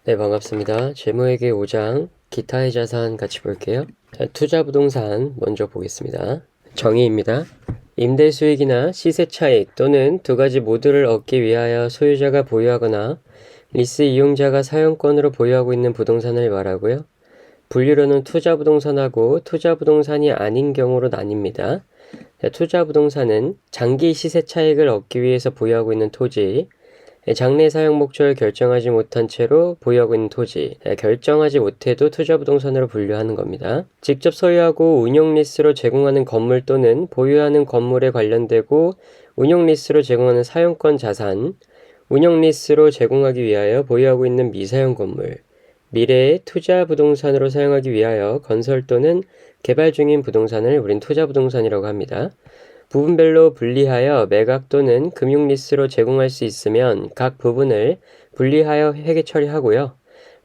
네, 반갑습니다. 재무회계 5장 기타의 자산 같이 볼게요. 자, 투자부동산 먼저 보겠습니다. 정의입니다. 임대수익이나 시세차익 또는 두 가지 모두를 얻기 위하여 소유자가 보유하거나 리스 이용자가 사용권으로 보유하고 있는 부동산을 말하고요. 분류로는 투자부동산하고 투자부동산이 아닌 경우로 나뉩니다. 자, 투자부동산은 장기 시세차익을 얻기 위해서 보유하고 있는 토지, 장래 사용 목적을 결정하지 못한 채로 보유하고 있는 토지, 결정하지 못해도 투자부동산으로 분류하는 겁니다. 직접 소유하고 운용 리스로 제공하는 건물 또는 보유하는 건물에 관련되고 운용 리스로 제공하는 사용권 자산, 운용 리스로 제공하기 위하여 보유하고 있는 미사용 건물, 미래의 투자부동산으로 사용하기 위하여 건설 또는 개발 중인 부동산을 우린 투자부동산이라고 합니다. 부분별로 분리하여 매각 또는 금융리스로 제공할 수 있으면 각 부분을 분리하여 회계 처리하고요.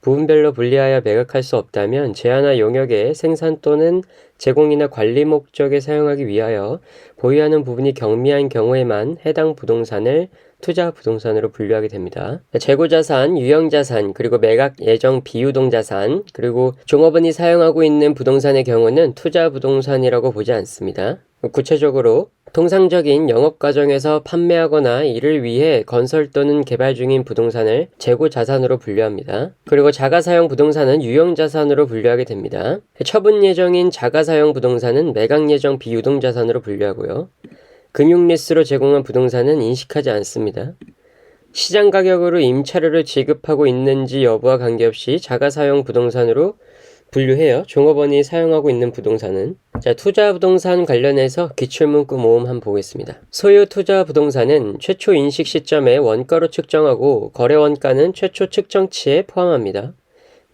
부분별로 분리하여 매각할 수 없다면 제한화 용역의 생산 또는 제공이나 관리 목적에 사용하기 위하여 보유하는 부분이 경미한 경우에만 해당 부동산을 투자부동산으로 분류하게 됩니다. 재고자산, 유형자산, 그리고 매각 예정 비유동자산, 그리고 종업원이 사용하고 있는 부동산의 경우는 투자부동산이라고 보지 않습니다. 구체적으로 통상적인 영업과정에서 판매하거나 이를 위해 건설 또는 개발 중인 부동산을 재고자산으로 분류합니다. 그리고 자가사용 부동산은 유형자산으로 분류하게 됩니다. 처분 예정인 자가사용 부동산은 매각 예정 비유동자산으로 분류하고요. 금융리스로 제공한 부동산은 인식하지 않습니다. 시장 가격으로 임차료를 지급하고 있는지 여부와 관계없이 자가사용 부동산으로 분류해요. 종업원이 사용하고 있는 부동산은. 자, 투자부동산 관련해서 기출문구 모음 한번 보겠습니다. 소유 투자부동산은 최초 인식 시점에 원가로 측정하고 거래 원가는 최초 측정치에 포함합니다.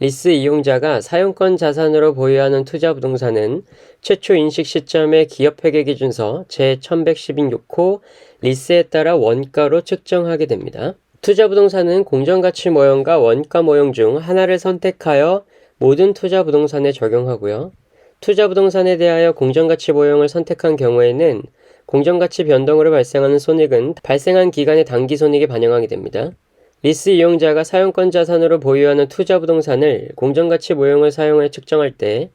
리스 이용자가 사용권 자산으로 보유하는 투자부동산은 최초 인식 시점의 기업회계기준서 제1116호 리스에 따라 원가로 측정하게 됩니다. 투자부동산은 공정가치 모형과 원가 모형 중 하나를 선택하여 모든 투자부동산에 적용하고요. 투자부동산에 대하여 공정가치 모형을 선택한 경우에는 공정가치 변동으로 발생하는 손익은 발생한 기간의 단기 손익에 반영하게 됩니다. 리스 이용자가 사용권 자산으로 보유하는 투자부동산을 공정가치 모형을 사용해 측정할 때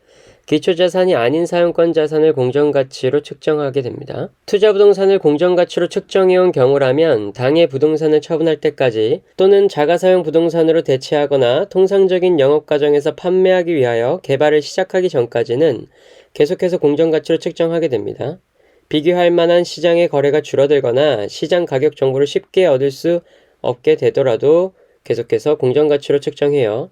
기초자산이 아닌 사용권 자산을 공정가치로 측정하게 됩니다. 투자부동산을 공정가치로 측정해온 경우라면 당해 부동산을 처분할 때까지 또는 자가사용 부동산으로 대체하거나 통상적인 영업과정에서 판매하기 위하여 개발을 시작하기 전까지는 계속해서 공정가치로 측정하게 됩니다. 비교할 만한 시장의 거래가 줄어들거나 시장 가격 정보를 쉽게 얻을 수 없게 되더라도 계속해서 공정가치로 측정해요.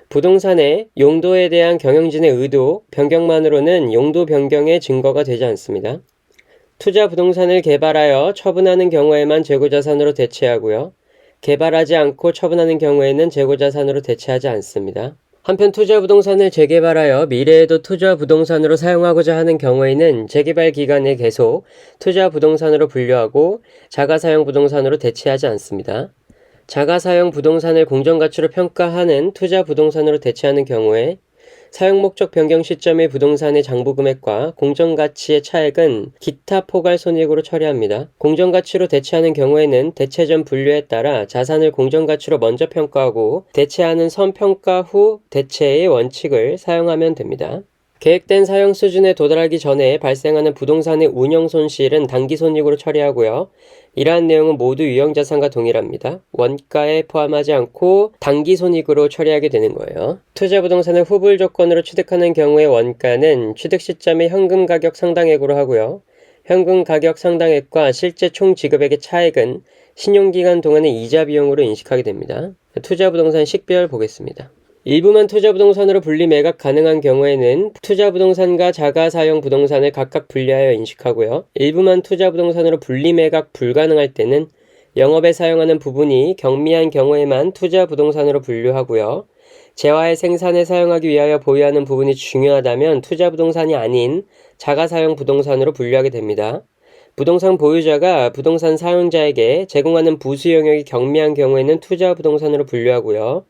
부동산의 용도에 대한 경영진의 의도 변경만으로는 용도 변경의 증거가 되지 않습니다. 투자 부동산을 개발하여 처분하는 경우에만 재고자산으로 대체하고요. 개발하지 않고 처분하는 경우에는 재고자산으로 대체하지 않습니다. 한편 투자 부동산을 재개발하여 미래에도 투자 부동산으로 사용하고자 하는 경우에는 재개발 기간에 계속 투자 부동산으로 분류하고 자가사용 부동산으로 대체하지 않습니다. 자가사용 부동산을 공정가치로 평가하는 투자 부동산으로 대체하는 경우에 사용 목적 변경 시점의 부동산의 장부금액과 공정가치의 차액은 기타 포괄 손익으로 처리합니다. 공정가치로 대체하는 경우에는 대체 전 분류에 따라 자산을 공정가치로 먼저 평가하고 대체하는 선평가 후 대체의 원칙을 사용하면 됩니다. 계획된 사용 수준에 도달하기 전에 발생하는 부동산의 운영 손실은 단기 손익으로 처리하고요. 이러한 내용은 모두 유형자산과 동일합니다. 원가에 포함하지 않고 단기 손익으로 처리하게 되는 거예요. 투자부동산을 후불 조건으로 취득하는 경우의 원가는 취득 시점의 현금 가격 상당액으로 하고요. 현금 가격 상당액과 실제 총 지급액의 차액은 신용기간 동안의 이자 비용으로 인식하게 됩니다. 투자부동산 식별 보겠습니다. 일부만 투자부동산으로 분리 매각 가능한 경우에는 투자부동산과 자가사용 부동산을 각각 분리하여 인식하고요. 일부만 투자부동산으로 분리 매각 불가능할 때는 영업에 사용하는 부분이 경미한 경우에만 투자부동산으로 분류하고요. 재화의 생산에 사용하기 위하여 보유하는 부분이 중요하다면 투자부동산이 아닌 자가사용 부동산으로 분류하게 됩니다. 부동산 보유자가 부동산 사용자에게 제공하는 부수 영역이 경미한 경우에는 투자부동산으로 분류하고요.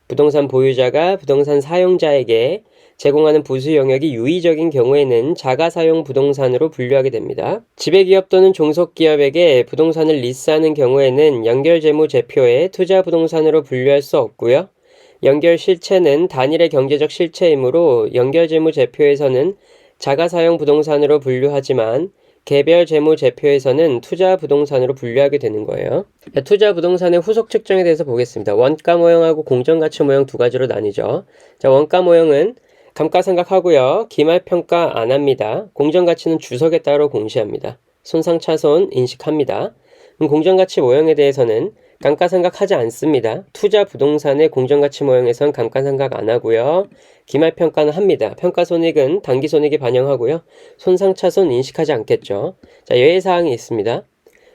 부동산 보유자가 부동산 사용자에게 제공하는 부수 영역이 유의적인 경우에는 자가사용 부동산으로 분류하게 됩니다. 지배기업 또는 종속기업에게 부동산을 리스하는 경우에는 연결재무제표에 투자부동산으로 분류할 수 없고요. 연결 실체는 단일의 경제적 실체이므로 연결재무제표에서는 자가사용 부동산으로 분류하지만 개별 재무제표에서는 투자부동산으로 분류하게 되는 거예요. 투자부동산의 후속 측정에 대해서 보겠습니다. 원가 모형하고 공정가치 모형 두 가지로 나뉘죠. 자, 원가 모형은 감가상각하고요. 기말평가 안 합니다. 공정가치는 주석에 따로 공시합니다. 손상차손 인식합니다. 공정가치 모형에 대해서는 감가상각하지 않습니다. 투자부동산의 공정가치 모형에선 감가상각 안 하고요. 기말평가는 합니다. 평가손익은 당기손익에 반영하고요. 손상차손 인식하지 않겠죠. 자, 예외사항이 있습니다.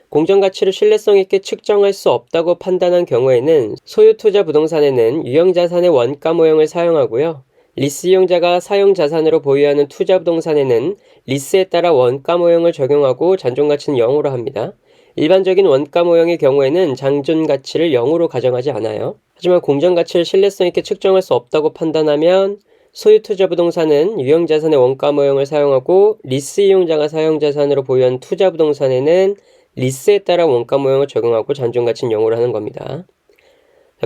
공정가치를 신뢰성 있게 측정할 수 없다고 판단한 경우에는 소유투자부동산에는 유형자산의 원가 모형을 사용하고요. 리스 이용자가 사용자산으로 보유하는 투자부동산에는 리스에 따라 원가 모형을 적용하고 잔존가치는 0으로 합니다. 일반적인 원가 모형의 경우에는 잔존가치를 0으로 가정하지 않아요. 하지만 공정가치를 신뢰성 있게 측정할 수 없다고 판단하면 소유투자부동산은 유형자산의 원가 모형을 사용하고 리스 이용자가 사용자산으로 보유한 투자부동산에는 리스에 따라 원가 모형을 적용하고 잔존가치는 0으로 하는 겁니다.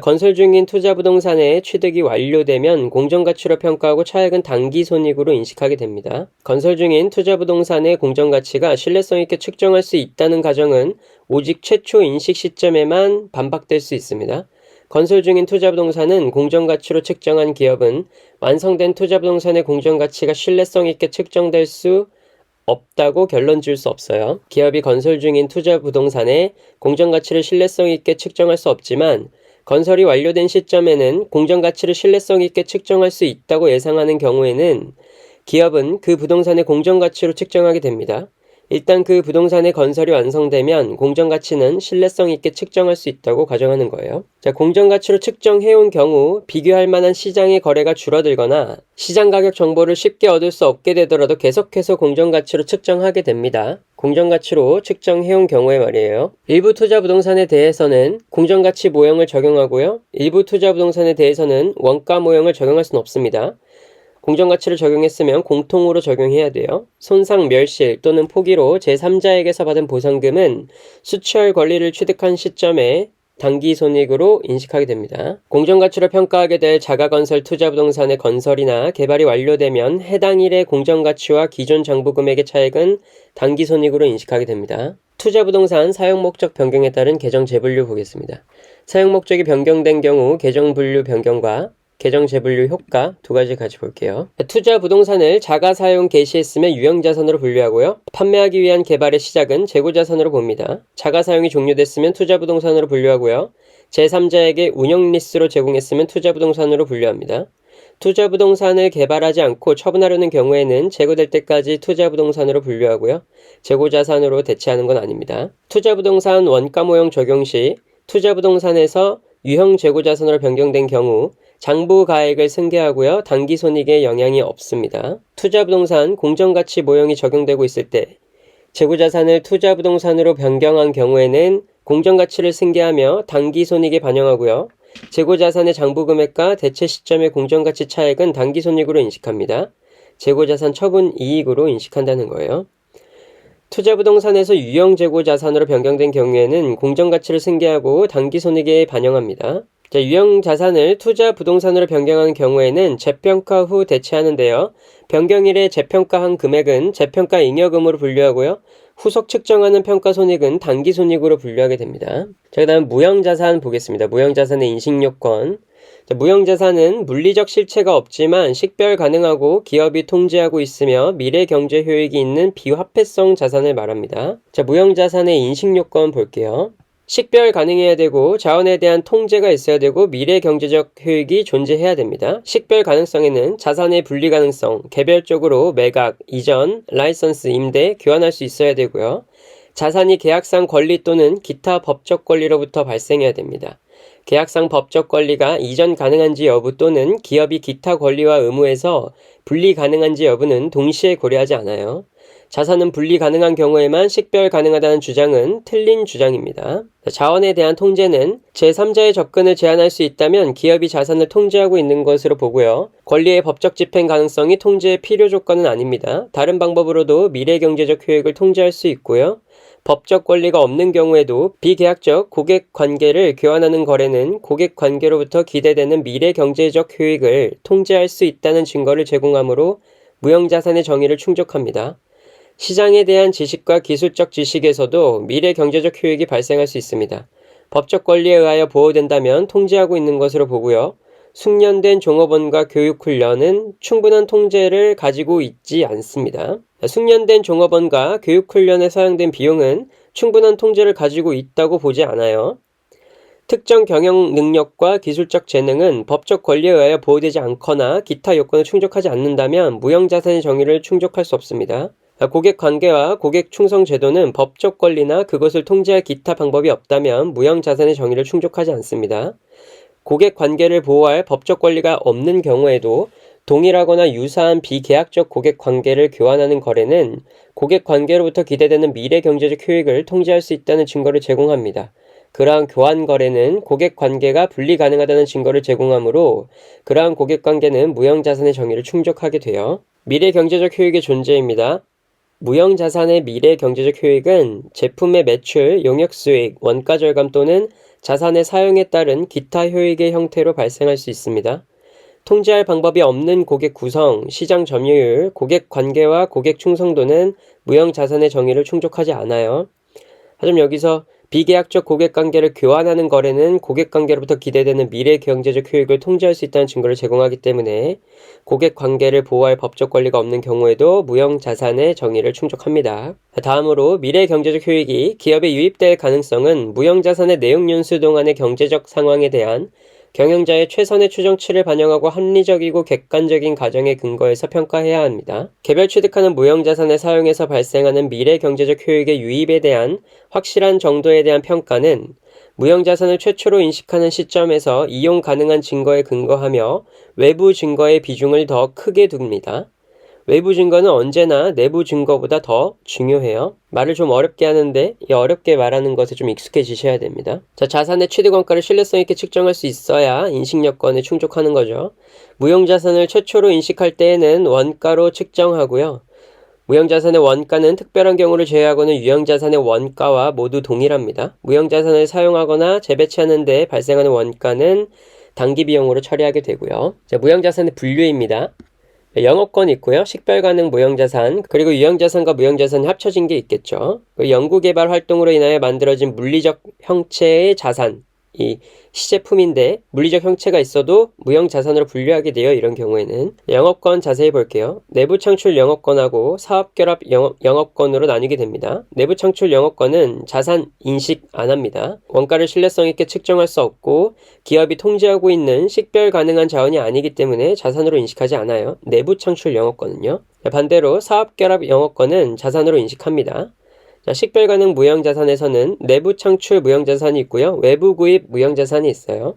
건설 중인 투자부동산의 취득이 완료되면 공정가치로 평가하고 차액은 당기손익으로 인식하게 됩니다. 건설 중인 투자부동산의 공정가치가 신뢰성 있게 측정할 수 있다는 가정은 오직 최초 인식 시점에만 반박될 수 있습니다. 건설 중인 투자부동산은 공정가치로 측정한 기업은 완성된 투자부동산의 공정가치가 신뢰성 있게 측정될 수 없다고 결론 지을 수 없어요. 기업이 건설 중인 투자부동산의 공정가치를 신뢰성 있게 측정할 수 없지만 건설이 완료된 시점에는 공정가치를 신뢰성 있게 측정할 수 있다고 예상하는 경우에는 기업은 그 부동산의 공정가치로 측정하게 됩니다. 일단 그 부동산의 건설이 완성되면 공정가치는 신뢰성 있게 측정할 수 있다고 가정하는 거예요. 자, 공정가치로 측정해온 경우 비교할 만한 시장의 거래가 줄어들거나 시장 가격 정보를 쉽게 얻을 수 없게 되더라도 계속해서 공정가치로 측정하게 됩니다. 공정가치로 측정해온 경우에 말이에요. 일부 투자부동산에 대해서는 공정가치 모형을 적용하고요. 일부 투자부동산에 대해서는 원가 모형을 적용할 수는 없습니다. 공정가치를 적용했으면 공통으로 적용해야 돼요. 손상, 멸실 또는 포기로 제3자에게서 받은 보상금은 수취할 권리를 취득한 시점에 당기손익으로 인식하게 됩니다. 공정가치로 평가하게 될 자가건설 투자부동산의 건설이나 개발이 완료되면 해당 일의 공정가치와 기존 장부금액의 차액은 당기손익으로 인식하게 됩니다. 투자부동산 사용목적 변경에 따른 계정재분류 보겠습니다. 사용목적이 변경된 경우 계정분류 변경과 계정재분류 효과 두 가지 같이 볼게요. 투자 부동산을 자가사용 개시했으면 유형자산으로 분류하고요. 판매하기 위한 개발의 시작은 재고자산으로 봅니다. 자가사용이 종료됐으면 투자부동산으로 분류하고요. 제3자에게 운영리스로 제공했으면 투자부동산으로 분류합니다. 투자부동산을 개발하지 않고 처분하려는 경우에는 재고될 때까지 투자부동산으로 분류하고요. 재고자산으로 대체하는 건 아닙니다. 투자부동산 원가모형 적용 시 투자부동산에서 유형 재고자산으로 변경된 경우 장부가액을 승계하고요. 당기손익에 영향이 없습니다. 투자부동산 공정가치 모형이 적용되고 있을 때 재고자산을 투자부동산으로 변경한 경우에는 공정가치를 승계하며 당기손익에 반영하고요. 재고자산의 장부금액과 대체 시점의 공정가치 차액은 당기손익으로 인식합니다. 재고자산 처분 이익으로 인식한다는 거예요. 투자부동산에서 유형재고자산으로 변경된 경우에는 공정가치를 승계하고 당기손익에 반영합니다. 유형자산을 투자부동산으로 변경한 경우에는 재평가 후 대체하는데요. 변경일에 재평가한 금액은 재평가 잉여금으로 분류하고요. 후속 측정하는 평가손익은 당기손익으로 분류하게 됩니다. 그 다음 무형자산 보겠습니다. 무형자산의 인식요건. 무형자산은 물리적 실체가 없지만 식별 가능하고 기업이 통제하고 있으며 미래 경제 효익이 있는 비화폐성 자산을 말합니다. 무형자산의 인식요건 볼게요. 식별 가능해야 되고 자원에 대한 통제가 있어야 되고 미래 경제적 효익이 존재해야 됩니다. 식별 가능성에는 자산의 분리 가능성, 개별적으로 매각, 이전, 라이선스, 임대, 교환할 수 있어야 되고요. 자산이 계약상 권리 또는 기타 법적 권리로부터 발생해야 됩니다. 계약상 법적 권리가 이전 가능한지 여부 또는 기업이 기타 권리와 의무에서 분리 가능한지 여부는 동시에 고려하지 않아요. 자산은 분리 가능한 경우에만 식별 가능하다는 주장은 틀린 주장입니다. 자원에 대한 통제는 제3자의 접근을 제한할 수 있다면 기업이 자산을 통제하고 있는 것으로 보고요. 권리의 법적 집행 가능성이 통제의 필요 조건은 아닙니다. 다른 방법으로도 미래 경제적 효익을 통제할 수 있고요. 법적 권리가 없는 경우에도 비계약적 고객 관계를 교환하는 거래는 고객 관계로부터 기대되는 미래 경제적 효익을 통제할 수 있다는 증거를 제공하므로 무형자산의 정의를 충족합니다. 시장에 대한 지식과 기술적 지식에서도 미래 경제적 효익이 발생할 수 있습니다. 법적 권리에 의하여 보호된다면 통제하고 있는 것으로 보고요. 숙련된 종업원과 교육훈련은 충분한 통제를 가지고 있지 않습니다. 숙련된 종업원과 교육훈련에 사용된 비용은 충분한 통제를 가지고 있다고 보지 않아요. 특정 경영 능력과 기술적 재능은 법적 권리에 의하여 보호되지 않거나 기타 요건을 충족하지 않는다면 무형자산의 정의를 충족할 수 없습니다. 고객 관계와 고객 충성 제도는 법적 권리나 그것을 통제할 기타 방법이 없다면 무형자산의 정의를 충족하지 않습니다. 고객 관계를 보호할 법적 권리가 없는 경우에도 동일하거나 유사한 비계약적 고객 관계를 교환하는 거래는 고객 관계로부터 기대되는 미래 경제적 효익을 통제할 수 있다는 증거를 제공합니다. 그러한 교환 거래는 고객 관계가 분리 가능하다는 증거를 제공하므로 그러한 고객 관계는 무형자산의 정의를 충족하게 되어 미래 경제적 효익의 존재입니다. 무형자산의 미래 경제적 효익은 제품의 매출, 용역수익, 원가 절감 또는 자산의 사용에 따른 기타 효익의 형태로 발생할 수 있습니다. 통제할 방법이 없는 고객 구성, 시장 점유율, 고객 관계와 고객 충성도는 무형자산의 정의를 충족하지 않아요. 하지만 여기서 비계약적 고객 관계를 교환하는 거래는 고객 관계로부터 기대되는 미래 경제적 효익을 통제할 수 있다는 증거를 제공하기 때문에 고객 관계를 보호할 법적 권리가 없는 경우에도 무형자산의 정의를 충족합니다. 다음으로 미래 경제적 효익이 기업에 유입될 가능성은 무형자산의 내용연수 동안의 경제적 상황에 대한 경영자의 최선의 추정치를 반영하고 합리적이고 객관적인 가정에 근거해서 평가해야 합니다. 개별 취득하는 무형자산의 사용에서 발생하는 미래 경제적 효익의 유입에 대한 확실한 정도에 대한 평가는 무형자산을 최초로 인식하는 시점에서 이용 가능한 증거에 근거하며 외부 증거의 비중을 더 크게 둡니다. 외부 증거는 언제나 내부 증거보다 더 중요해요. 말을 좀 어렵게 하는데 이 어렵게 말하는 것에 좀 익숙해지셔야 됩니다. 자산의 취득원가를 신뢰성 있게 측정할 수 있어야 인식여건에 충족하는 거죠. 무형자산을 최초로 인식할 때에는 원가로 측정하고요. 무형자산의 원가는 특별한 경우를 제외하고는 유형자산의 원가와 모두 동일합니다. 무형자산을 사용하거나 재배치하는 데 발생하는 원가는 당기 비용으로 처리하게 되고요. 무형자산의 분류입니다. 영업권이 있고요. 식별 가능 무형자산, 그리고 유형자산과 무형자산이 합쳐진 게 있겠죠. 연구개발 활동으로 인하여 만들어진 물리적 형체의 자산, 이 시제품인데 물리적 형체가 있어도 무형자산으로 분류하게 돼요. 이런 경우에는 영업권 자세히 볼게요. 내부 창출 영업권하고 사업결합 영업권으로 나뉘게 됩니다. 내부 창출 영업권은 자산 인식 안 합니다. 원가를 신뢰성 있게 측정할 수 없고 기업이 통제하고 있는 식별 가능한 자원이 아니기 때문에 자산으로 인식하지 않아요. 내부 창출 영업권은요. 반대로 사업결합 영업권은 자산으로 인식합니다. 식별 가능 무형자산에서는 내부 창출 무형자산이 있고요. 외부 구입 무형자산이 있어요.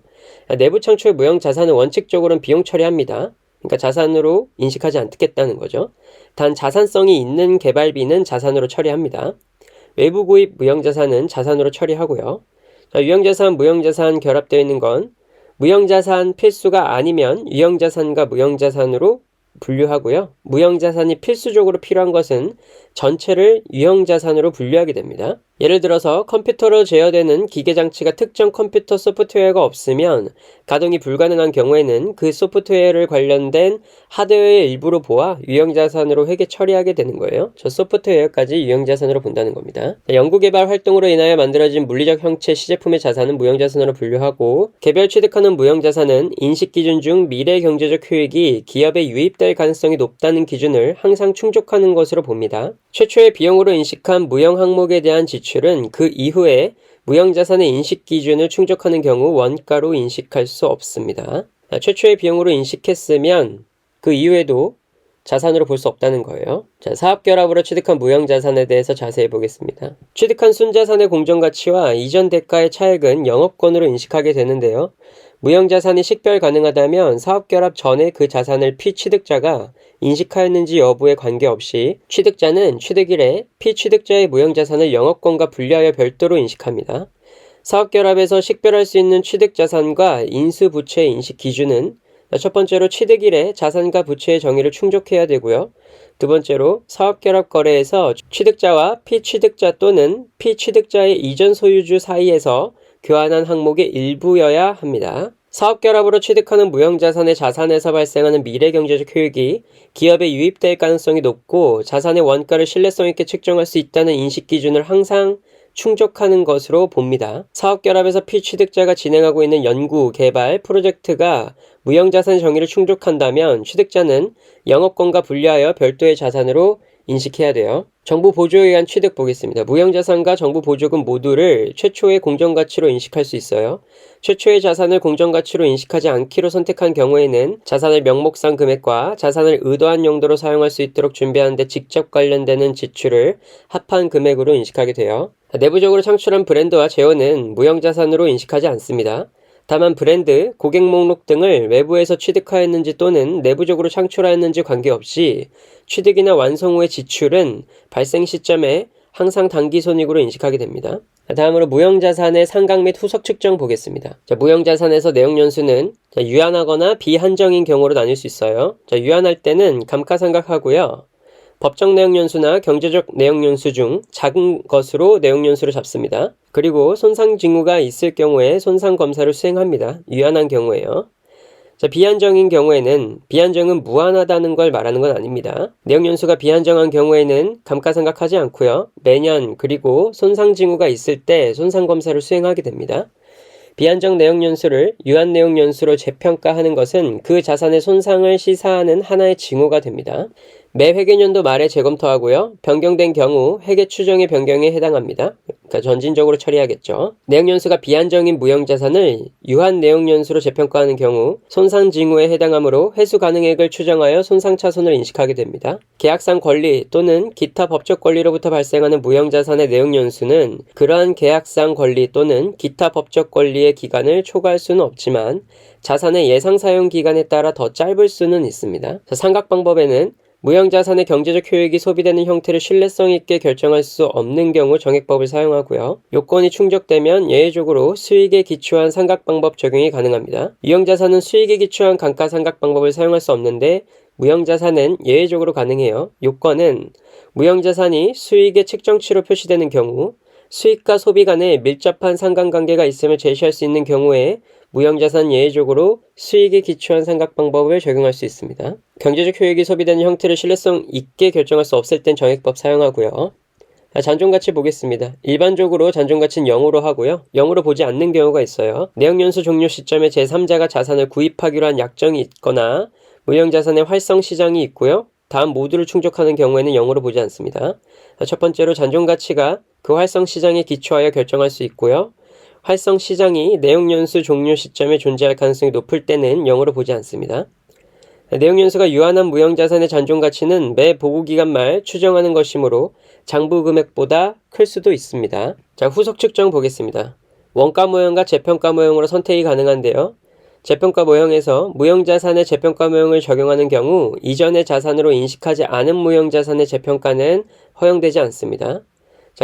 내부 창출 무형자산은 원칙적으로는 비용 처리합니다. 그러니까 자산으로 인식하지 않겠다는 거죠. 단 자산성이 있는 개발비는 자산으로 처리합니다. 외부 구입 무형자산은 자산으로 처리하고요. 유형자산, 무형자산 결합되어 있는 건 무형자산 필수가 아니면 유형자산과 무형자산으로 분류하고요. 무형자산이 필수적으로 필요한 것은 전체를 유형자산으로 분류하게 됩니다. 예를 들어서 컴퓨터로 제어되는 기계장치가 특정 컴퓨터 소프트웨어가 없으면 가동이 불가능한 경우에는 그 소프트웨어를 관련된 하드웨어의 일부로 보아 유형자산으로 회계 처리하게 되는 거예요. 저 소프트웨어까지 유형자산으로 본다는 겁니다. 연구개발 활동으로 인하여 만들어진 물리적 형체 시제품의 자산은 무형자산으로 분류하고 개별 취득하는 무형자산은 인식기준 중 미래 경제적 효익이 기업에 유입될 가능성이 높다는 기준을 항상 충족하는 것으로 봅니다. 최초의 비용으로 인식한 무형 항목에 대한 지출은 그 이후에 무형자산의 인식 기준을 충족하는 경우 원가로 인식할 수 없습니다. 최초의 비용으로 인식했으면 그 이후에도 자산으로 볼 수 없다는 거예요. 사업결합으로 취득한 무형자산에 대해서 자세히 보겠습니다. 취득한 순자산의 공정가치와 이전 대가의 차액은 영업권으로 인식하게 되는데요. 무형자산이 식별 가능하다면 사업결합 전에 그 자산을 피취득자가 인식하였는지 여부에 관계없이 취득자는 취득일에 피취득자의 무형자산을 영업권과 분리하여 별도로 인식합니다. 사업결합에서 식별할 수 있는 취득자산과 인수부채의 인식 기준은 첫 번째로 취득일에 자산과 부채의 정의를 충족해야 되고요. 두 번째로 사업결합 거래에서 취득자와 피취득자 또는 피취득자의 이전 소유주 사이에서 교환한 항목의 일부여야 합니다. 사업결합으로 취득하는 무형자산의 자산에서 발생하는 미래경제적 효익이 기업에 유입될 가능성이 높고 자산의 원가를 신뢰성 있게 측정할 수 있다는 인식기준을 항상 충족하는 것으로 봅니다. 사업결합에서 피취득자가 진행하고 있는 연구, 개발, 프로젝트가 무형자산 정의를 충족한다면 취득자는 영업권과 분리하여 별도의 자산으로 인식해야 돼요. 정부 보조에 의한 취득 보겠습니다. 무형자산과 정부 보조금 모두를 최초의 공정가치로 인식할 수 있어요. 최초의 자산을 공정가치로 인식하지 않기로 선택한 경우에는 자산의 명목상 금액과 자산을 의도한 용도로 사용할 수 있도록 준비하는 데 직접 관련되는 지출을 합한 금액으로 인식하게 돼요. 내부적으로 창출한 브랜드와 제어는 무형자산으로 인식하지 않습니다. 다만 브랜드, 고객 목록 등을 외부에서 취득하였는지 또는 내부적으로 창출하였는지 관계없이 취득이나 완성 후의 지출은 발생 시점에 항상 당기손익으로 인식하게 됩니다. 다음으로 무형자산의 상각 및 후속 측정 보겠습니다. 무형자산에서 내용연수는 유한하거나 비한정인 경우로 나뉠 수 있어요. 유한할 때는 감가상각하고요. 법정 내용연수나 경제적 내용연수 중 작은 것으로 내용연수를 잡습니다. 그리고 손상 징후가 있을 경우에 손상 검사를 수행합니다. 유한한 경우에요. 비한정인 경우에는 비한정은 무한하다는 걸 말하는 건 아닙니다. 내용연수가 비한정한 경우에는 감가상각하지 않고요. 매년 그리고 손상 징후가 있을 때 손상 검사를 수행하게 됩니다. 비한정 내용연수를 유한 내용연수로 재평가하는 것은 그 자산의 손상을 시사하는 하나의 징후가 됩니다. 매 회계연도 말에 재검토하고요. 변경된 경우 회계 추정의 변경에 해당합니다. 그러니까 전진적으로 처리하겠죠. 내용연수가 비한정인 무형자산을 유한 내용연수로 재평가하는 경우 손상 징후에 해당하므로 회수 가능액을 추정하여 손상차손을 인식하게 됩니다. 계약상 권리 또는 기타 법적 권리로부터 발생하는 무형자산의 내용연수는 그러한 계약상 권리 또는 기타 법적 권리의 기간을 초과할 수는 없지만 자산의 예상 사용 기간에 따라 더 짧을 수는 있습니다. 상각 방법에는 무형자산의 경제적 효익이 소비되는 형태를 신뢰성 있게 결정할 수 없는 경우 정액법을 사용하고요. 요건이 충족되면 예외적으로 수익에 기초한 상각 방법 적용이 가능합니다. 유형자산은 수익에 기초한 감가상각 방법을 사용할 수 없는데 무형자산은 예외적으로 가능해요. 요건은 무형자산이 수익의 측정치로 표시되는 경우, 수익과 소비 간에 밀접한 상관관계가 있음을 제시할 수 있는 경우에 무형자산 예외적으로 수익에 기초한 상각 방법을 적용할 수 있습니다. 경제적 효익이 소비되는 형태를 신뢰성 있게 결정할 수 없을 땐 정액법 사용하고요. 잔존가치 보겠습니다. 일반적으로 잔존가치는 0으로 하고요. 0으로 보지 않는 경우가 있어요. 내용연수 종료 시점에 제3자가 자산을 구입하기로 한 약정이 있거나 무형자산의 활성 시장이 있고요. 다음 모두를 충족하는 경우에는 0으로 보지 않습니다. 첫 번째로 잔존가치가 그 활성 시장에 기초하여 결정할 수 있고요. 활성 시장이 내용연수 종료 시점에 존재할 가능성이 높을 때는 0으로 보지 않습니다. 내용연수가 유한한 무형자산의 잔존가치는 매 보고기간 말 추정하는 것이므로 장부 금액보다 클 수도 있습니다. 후속 측정 보겠습니다. 원가 모형과 재평가 모형으로 선택이 가능한데요. 재평가 모형에서 무형자산의 재평가 모형을 적용하는 경우 이전의 자산으로 인식하지 않은 무형자산의 재평가는 허용되지 않습니다.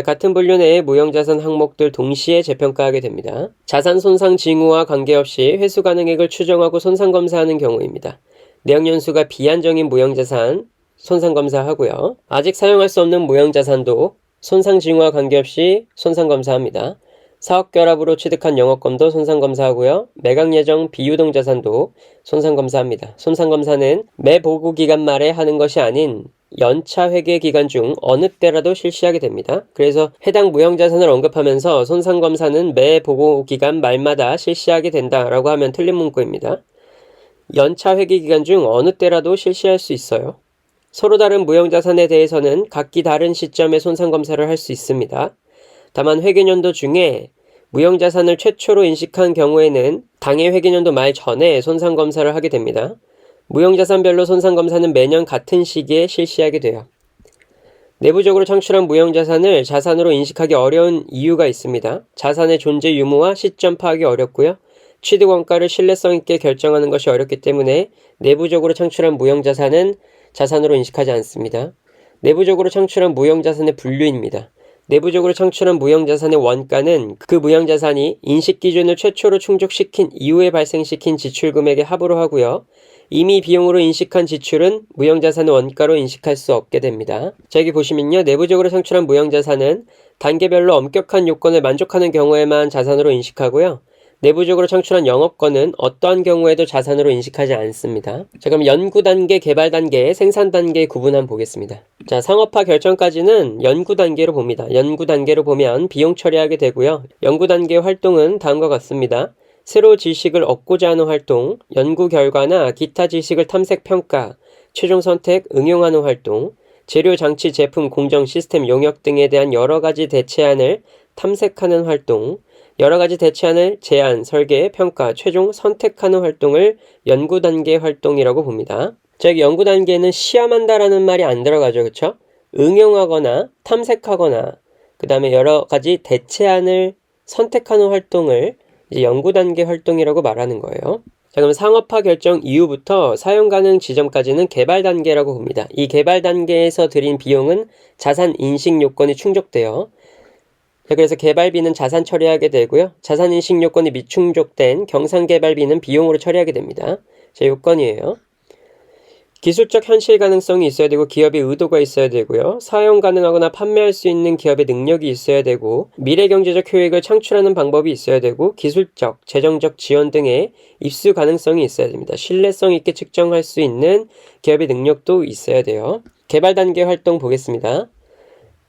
같은 분류 내의 무형자산 항목들 동시에 재평가하게 됩니다. 자산 손상 징후와 관계없이 회수 가능액을 추정하고 손상검사하는 경우입니다. 내용연수가 비한정인 무형자산 손상검사하고요. 아직 사용할 수 없는 무형자산도 손상 징후와 관계없이 손상검사합니다. 사업결합으로 취득한 영업권도 손상검사하고요. 매각예정 비유동자산도 손상검사합니다. 손상검사는 매 보고기간 말에 하는 것이 아닌 연차 회계 기간 중 어느 때라도 실시하게 됩니다. 그래서 해당 무형자산을 언급하면서 손상검사는 매 보고기간 말마다 실시하게 된다라고 하면 틀린 문구입니다. 연차 회계 기간 중 어느 때라도 실시할 수 있어요. 서로 다른 무형자산에 대해서는 각기 다른 시점에 손상검사를 할 수 있습니다. 다만 회계연도 중에 무형자산을 최초로 인식한 경우에는 당해 회계연도 말 전에 손상검사를 하게 됩니다. 무형자산별로 손상검사는 매년 같은 시기에 실시하게 돼요. 내부적으로 창출한 무형자산을 자산으로 인식하기 어려운 이유가 있습니다. 자산의 존재 유무와 시점 파악이 어렵고요. 취득원가를 신뢰성 있게 결정하는 것이 어렵기 때문에 내부적으로 창출한 무형자산은 자산으로 인식하지 않습니다. 내부적으로 창출한 무형자산의 분류입니다. 내부적으로 창출한 무형자산의 원가는 그 무형자산이 인식기준을 최초로 충족시킨 이후에 발생시킨 지출금액의 합으로 하고요. 이미 비용으로 인식한 지출은 무형자산의 원가로 인식할 수 없게 됩니다. 자, 여기 보시면요. 내부적으로 창출한 무형자산은 단계별로 엄격한 요건을 만족하는 경우에만 자산으로 인식하고요. 내부적으로 창출한 영업권은 어떠한 경우에도 자산으로 인식하지 않습니다. 자, 그럼 연구단계, 개발단계, 생산단계 구분 보겠습니다. 자, 상업화 결정까지는 연구단계로 봅니다. 연구단계로 보면 비용 처리하게 되고요. 연구단계 활동은 다음과 같습니다. 새로 지식을 얻고자 하는 활동, 연구 결과나 기타 지식을 탐색 평가, 최종 선택, 응용하는 활동, 재료, 장치, 제품, 공정, 시스템, 용역 등에 대한 여러 가지 대체안을 탐색하는 활동, 여러 가지 대체안을 제안, 설계, 평가, 최종 선택하는 활동을 연구단계 활동이라고 봅니다. 자, 여기 연구단계는 시험한다라는 말이 안 들어가죠. 그쵸? 응용하거나 탐색하거나 그 다음에 여러 가지 대체안을 선택하는 활동을 이제 연구단계 활동이라고 말하는 거예요. 자, 그럼 상업화 결정 이후부터 사용 가능 지점까지는 개발 단계라고 봅니다. 이 개발 단계에서 들인 비용은 자산 인식 요건이 충족돼요. 자, 그래서 개발비는 자산 처리하게 되고요. 자산 인식 요건이 미충족된 경상개발비는 비용으로 처리하게 됩니다. 자, 요건이에요. 기술적 현실 가능성이 있어야 되고 기업의 의도가 있어야 되고요. 사용 가능하거나 판매할 수 있는 기업의 능력이 있어야 되고 미래 경제적 효익을 창출하는 방법이 있어야 되고 기술적, 재정적 지원 등의 입수 가능성이 있어야 됩니다. 신뢰성 있게 측정할 수 있는 기업의 능력도 있어야 돼요. 개발 단계 활동 보겠습니다.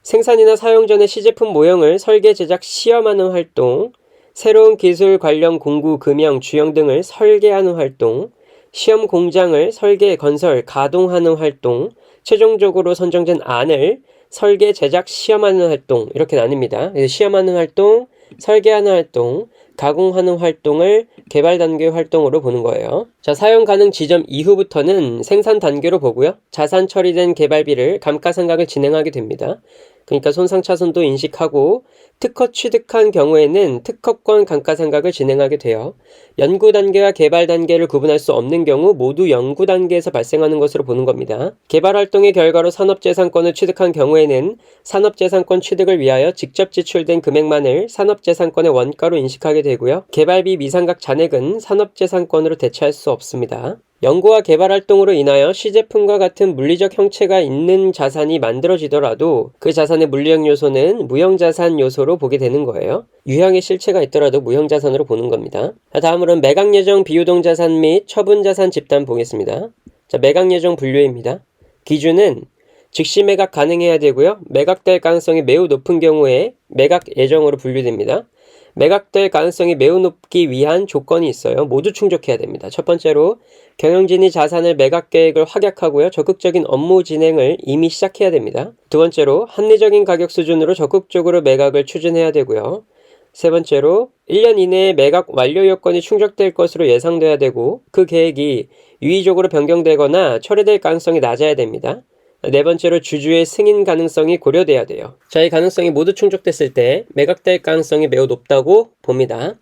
생산이나 사용 전에 시제품 모형을 설계, 제작, 시험하는 활동, 새로운 기술 관련 공구, 금형, 주형 등을 설계하는 활동, 시험 공장을 설계, 건설, 가동하는 활동, 최종적으로 선정된 안을 설계, 제작, 시험하는 활동 이렇게 나뉩니다. 시험하는 활동, 설계하는 활동, 가공하는 활동을 개발 단계 활동으로 보는 거예요. 자, 사용 가능 지점 이후부터는 생산 단계로 보고요. 자산 처리된 개발비를 감가상각을 진행하게 됩니다. 그러니까 손상차손도 인식하고 특허 취득한 경우에는 특허권 감가상각을 진행하게 돼요. 연구 단계와 개발 단계를 구분할 수 없는 경우 모두 연구 단계에서 발생하는 것으로 보는 겁니다. 개발 활동의 결과로 산업재산권을 취득한 경우에는 산업재산권 취득을 위하여 직접 지출된 금액만을 산업재산권의 원가로 인식하게 되고요. 개발비 미상각 잔액은 산업재산권으로 대체할 수 없습니다. 연구와 개발 활동으로 인하여 시제품과 같은 물리적 형체가 있는 자산이 만들어지더라도 그 자산의 물리적 요소는 무형자산 요소로 보게 되는 거예요. 유형의 실체가 있더라도 무형자산으로 보는 겁니다. 다음으로는 매각예정 비유동자산 및 처분자산 집단 보겠습니다. 자, 매각예정 분류입니다. 기준은 즉시 매각 가능해야 되고요. 매각될 가능성이 매우 높은 경우에 매각 예정으로 분류됩니다. 매각될 가능성이 매우 높기 위한 조건이 있어요. 모두 충족해야 됩니다. 첫 번째로 경영진이 자산을 매각 계획을 확약하고요. 적극적인 업무 진행을 이미 시작해야 됩니다. 두 번째로 합리적인 가격 수준으로 적극적으로 매각을 추진해야 되고요. 세 번째로 1년 이내에 매각 완료 요건이 충족될 것으로 예상돼야 되고 그 계획이 유의적으로 변경되거나 철회될 가능성이 낮아야 됩니다. 네 번째로 주주의 승인 가능성이 고려돼야 돼요. 자, 이 가능성이 모두 충족됐을 때 매각될 가능성이 매우 높다고 봅니다.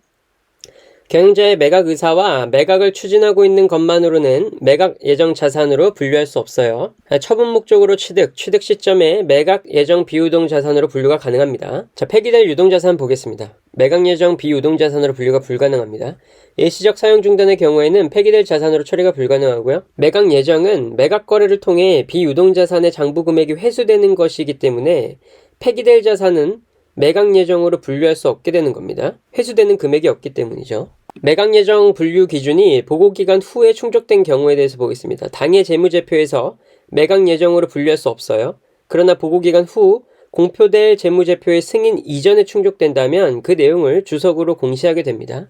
경영자의 매각 의사와 매각을 추진하고 있는 것만으로는 매각 예정 자산으로 분류할 수 없어요. 처분 목적으로 취득 시점에 매각 예정 비유동 자산으로 분류가 가능합니다. 자, 폐기될 유동자산 보겠습니다. 매각 예정 비유동 자산으로 분류가 불가능합니다. 일시적 사용 중단의 경우에는 폐기될 자산으로 처리가 불가능하고요. 매각 예정은 매각 거래를 통해 비유동 자산의 장부 금액이 회수되는 것이기 때문에 폐기될 자산은 매각 예정으로 분류할 수 없게 되는 겁니다. 회수되는 금액이 없기 때문이죠. 매각 예정 분류 기준이 보고기간 후에 충족된 경우에 대해서 보겠습니다. 당해 재무제표에서 매각 예정으로 분류할 수 없어요. 그러나 보고기간 후 공표될 재무제표의 승인 이전에 충족된다면 그 내용을 주석으로 공시하게 됩니다.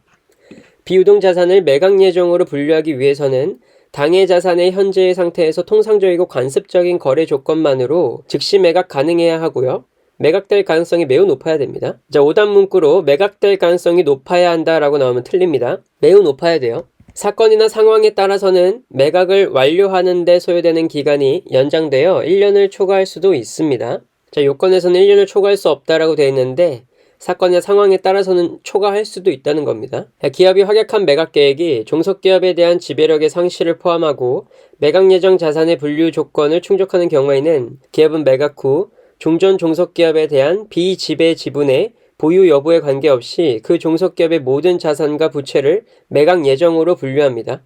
비유동 자산을 매각 예정으로 분류하기 위해서는 당해 자산의 현재의 상태에서 통상적이고 관습적인 거래 조건만으로 즉시 매각 가능해야 하고요. 매각될 가능성이 매우 높아야 됩니다. 자, 오답 문구로 매각될 가능성이 높아야 한다라고 나오면 틀립니다. 매우 높아야 돼요. 사건이나 상황에 따라서는 매각을 완료하는 데 소요되는 기간이 연장되어 1년을 초과할 수도 있습니다. 자, 요건에서는 1년을 초과할 수 없다라고 되어 있는데 사건이나 상황에 따라서는 초과할 수도 있다는 겁니다. 기업이 확약한 매각 계획이 종속기업에 대한 지배력의 상실을 포함하고 매각 예정 자산의 분류 조건을 충족하는 경우에는 기업은 매각 후 종전 종속기업에 대한 비지배 지분의 보유 여부에 관계없이 그 종속기업의 모든 자산과 부채를 매각 예정으로 분류합니다.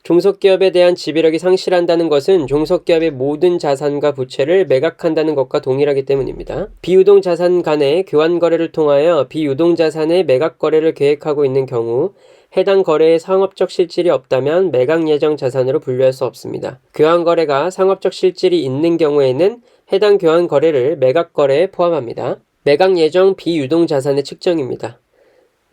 종속기업에 대한 지배력이 상실한다는 것은 종속기업의 모든 자산과 부채를 매각한다는 것과 동일하기 때문입니다. 비유동 자산 간의 교환 거래를 통하여 비유동 자산의 매각 거래를 계획하고 있는 경우 해당 거래에 상업적 실질이 없다면 매각 예정 자산으로 분류할 수 없습니다. 교환 거래가 상업적 실질이 있는 경우에는 해당 교환 거래를 매각 거래에 포함합니다. 매각 예정 비유동 자산의 측정입니다.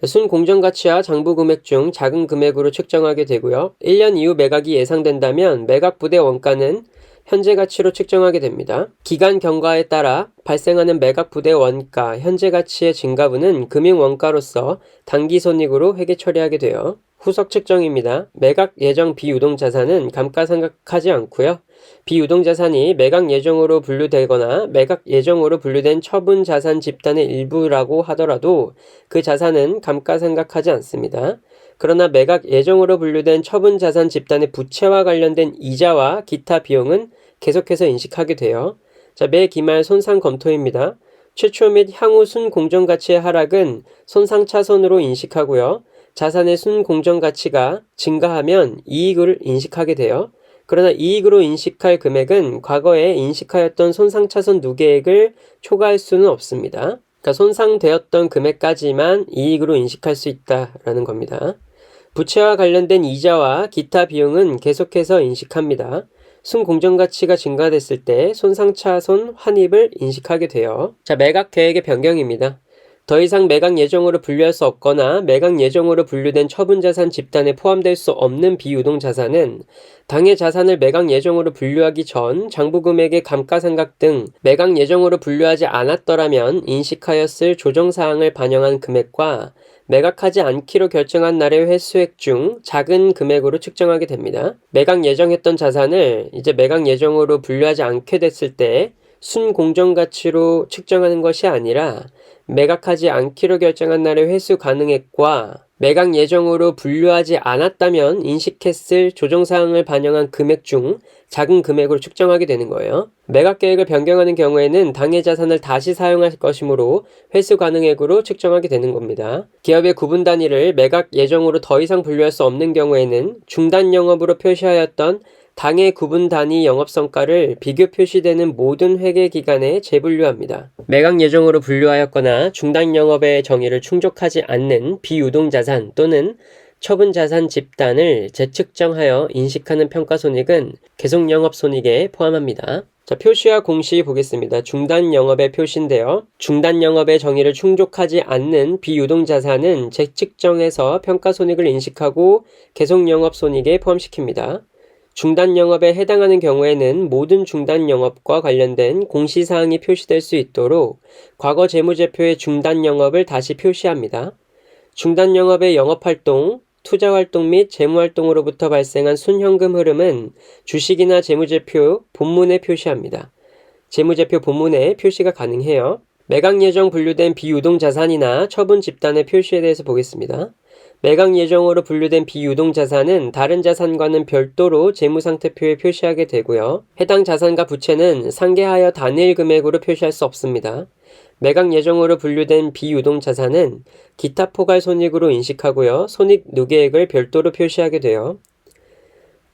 순공정가치와 장부 금액 중 작은 금액으로 측정하게 되고요. 1년 이후 매각이 예상된다면 매각 부대 원가는 현재 가치로 측정하게 됩니다. 기간 경과에 따라 발생하는 매각 부대 원가, 현재 가치의 증가분은 금융 원가로서 단기 손익으로 회계 처리하게 돼요. 후속 측정입니다. 매각 예정 비유동 자산은 감가상각하지 않고요. 비유동 자산이 매각 예정으로 분류되거나 매각 예정으로 분류된 처분 자산 집단의 일부라고 하더라도 그 자산은 감가상각하지 않습니다. 그러나 매각 예정으로 분류된 처분 자산 집단의 부채와 관련된 이자와 기타 비용은 계속해서 인식하게 돼요. 매 기말 손상 검토입니다. 최초 및 향후 순공정가치의 하락은 손상 차손으로 인식하고요. 자산의 순공정가치가 증가하면 이익을 인식하게 돼요. 그러나 이익으로 인식할 금액은 과거에 인식하였던 손상차손 누계액을 초과할 수는 없습니다. 그러니까 손상되었던 금액까지만 이익으로 인식할 수 있다라는 겁니다. 부채와 관련된 이자와 기타 비용은 계속해서 인식합니다. 순공정가치가 증가됐을 때 손상차손 환입을 인식하게 돼요. 매각 계획의 변경입니다. 더 이상 매각 예정으로 분류할 수 없거나 매각 예정으로 분류된 처분자산 집단에 포함될 수 없는 비유동 자산은 당해 자산을 매각 예정으로 분류하기 전 장부금액의 감가상각 등 매각 예정으로 분류하지 않았더라면 인식하였을 조정사항을 반영한 금액과 매각하지 않기로 결정한 날의 회수액 중 작은 금액으로 측정하게 됩니다. 매각 예정했던 자산을 이제 매각 예정으로 분류하지 않게 됐을 때 순공정가치로 측정하는 것이 아니라 매각하지 않기로 결정한 날의 회수 가능액과 매각 예정으로 분류하지 않았다면 인식했을 조정사항을 반영한 금액 중 작은 금액으로 측정하게 되는 거예요. 매각 계획을 변경하는 경우에는 당해 자산을 다시 사용할 것이므로 회수 가능액으로 측정하게 되는 겁니다. 기업의 구분 단위를 매각 예정으로 더 이상 분류할 수 없는 경우에는 중단 영업으로 표시하였던 당해 구분 단위 영업성과를 비교 표시되는 모든 회계 기간에 재분류합니다. 매각 예정으로 분류하였거나 중단 영업의 정의를 충족하지 않는 비유동 자산 또는 처분 자산 집단을 재측정하여 인식하는 평가손익은 계속 영업 손익에 포함합니다. 표시와 공시 보겠습니다. 중단 영업의 표시인데요. 중단 영업의 정의를 충족하지 않는 비유동 자산은 재측정해서 평가손익을 인식하고 계속 영업 손익에 포함시킵니다. 중단 영업에 해당하는 경우에는 모든 중단 영업과 관련된 공시사항이 표시될 수 있도록 과거 재무제표의 중단 영업을 다시 표시합니다. 중단 영업의 영업활동, 투자활동 및 재무활동으로부터 발생한 순현금 흐름은 주식이나 재무제표 본문에 표시합니다. 재무제표 본문에 표시가 가능해요. 매각 예정 분류된 비유동 자산이나 처분 집단의 표시에 대해서 보겠습니다. 매각 예정으로 분류된 비유동 자산은 다른 자산과는 별도로 재무상태표에 표시하게 되고요. 해당 자산과 부채는 상계하여 단일 금액으로 표시할 수 없습니다. 매각 예정으로 분류된 비유동 자산은 기타 포괄 손익으로 인식하고요. 손익 누계액을 별도로 표시하게 돼요.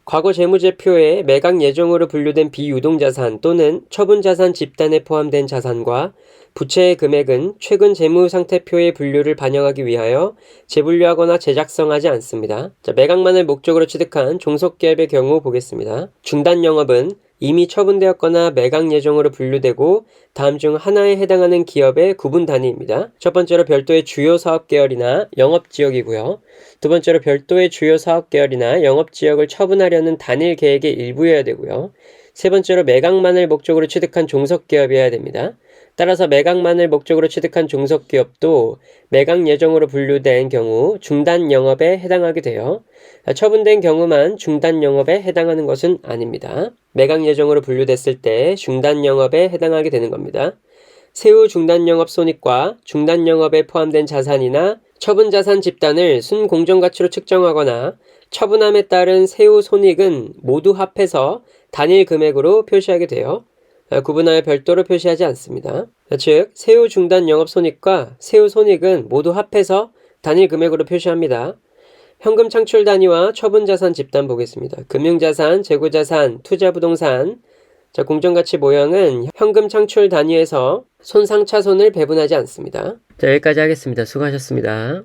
과거 재무제표에 매각 예정으로 분류된 비유동자산 또는 처분자산 집단에 포함된 자산과 부채의 금액은 최근 재무상태표의 분류를 반영하기 위하여 재분류하거나 재작성하지 않습니다. 매각만을 목적으로 취득한 종속기업의 경우 보겠습니다. 중단영업은 이미 처분되었거나 매각 예정으로 분류되고 다음 중 하나에 해당하는 기업의 구분 단위입니다. 첫 번째로 별도의 주요 사업 계열이나 영업 지역이고요. 두 번째로 별도의 주요 사업 계열이나 영업 지역을 처분하려는 단일 계획의 일부여야 되고요. 세 번째로 매각만을 목적으로 취득한 종속기업이어야 됩니다. 따라서 매각만을 목적으로 취득한 종속기업도 매각 예정으로 분류된 경우 중단 영업에 해당하게 돼요. 처분된 경우만 중단 영업에 해당하는 것은 아닙니다. 매각 예정으로 분류됐을 때 중단 영업에 해당하게 되는 겁니다. 세후 중단 영업 손익과 중단 영업에 포함된 자산이나 처분 자산 집단을 순공정가치로 측정하거나 처분함에 따른 세후 손익은 모두 합해서 단일 금액으로 표시하게 돼요. 구분하여 별도로 표시하지 않습니다. 즉 세후 중단 영업손익과 세후 손익은 모두 합해서 단일 금액으로 표시합니다. 현금 창출 단위와 처분자산 집단 보겠습니다. 금융자산, 재고자산, 투자부동산. 자, 공정가치 모형은 현금 창출 단위에서 손상차손을 배분하지 않습니다. 자, 여기까지 하겠습니다. 수고하셨습니다.